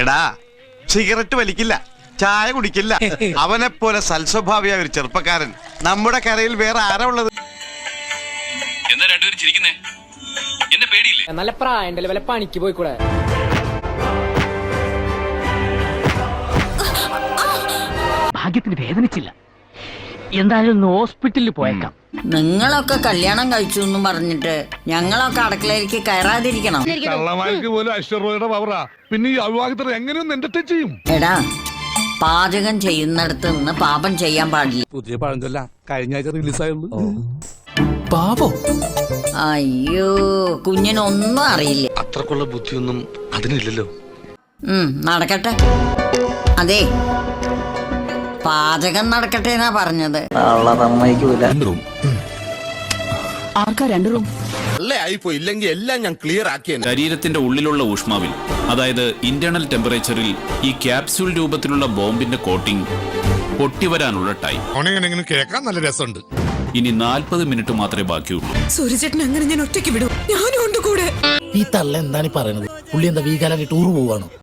എടാ സിഗരറ്റ് വലിക്കില്ല, ചായ കുടിക്കില്ല. അവനെ പോലെ സൽസ്വഭാവിയായ ഒരു ചെറുപ്പക്കാരൻ നമ്മുടെ കരയിൽ വേറെ ആരാ ഉള്ളത്? എന്താ രണ്ടുപേരും ചിരിക്കുന്നേ? എന്നെ പേടിയില്ലേ? നല്ല പ്രായണ്ടല്ലേ, വല്ല പണിക്ക് പോയിക്കൂടെ? ഭാഗ്യത്തിന് വേദനിച്ചില്ല. എന്തായാലും ഹോസ്പിറ്റലിൽ പോയേക്കാം. നിങ്ങളൊക്കെ കല്യാണം കഴിച്ചു എന്നും പറഞ്ഞിട്ട് ഞങ്ങളൊക്കെ അടുക്കളയിലേക്ക് കയറാതിരിക്കണം. പോലും ഐശ്വര്യയുടെ പവറാ. പിന്നെ ഈ അവിവാഹിതർ എങ്ങനെയൊന്നും എന്റർടൈൻ ചെയ്യും? എടാ, പാചകം ചെയ്യുന്നിടത്ത് നിന്ന് പാപം ചെയ്യാൻ പാടില്ല. പുതിയ പഴഞ്ചൊല്ല കഴിഞ്ഞ ആഴ്ച റിലീസായുള്ളൂ. പാപോ? അയ്യോ, കുഞ്ഞിനൊന്നും അറിയില്ല. അത്രക്കുള്ള ബുദ്ധിയൊന്നും അതിനില്ലല്ലോ. നടക്കട്ടെ. അതെ, പാചകം നടക്കട്ടെ എന്നാ പറഞ്ഞത്. ആർക്കാ 2 റൂം? ഇല്ലെങ്കിൽ എല്ലാം ഞാൻ ക്ലിയർ ആക്കിയാണ്. ശരീരത്തിന്റെ ഉള്ളിലുള്ള ഊഷ്മാവിൽ, അതായത് ഇന്റേണൽ ടെമ്പറേച്ചറിൽ ഈ ക്യാപ്സ്യൂൾ രൂപത്തിലുള്ള ബോംബിന്റെ കോട്ടിംഗ് പൊട്ടിവരാനുള്ള ടൈം കേൾക്കാൻ നല്ല രസമുണ്ട്. ഇനി 40 മിനിറ്റ് മാത്രമേ ബാക്കിയുള്ളൂ. സൂര്യചേട്ടൻ അങ്ങനെ ഞാൻ ഒറ്റയ്ക്ക് വിടും. ഞാനും ഉണ്ട് കൂടെ. ഈ തള്ള എന്താണ് പറയുന്നത്? പുള്ളി എന്താ വീഗാലാക്കി ടൂർ പോവാണോ?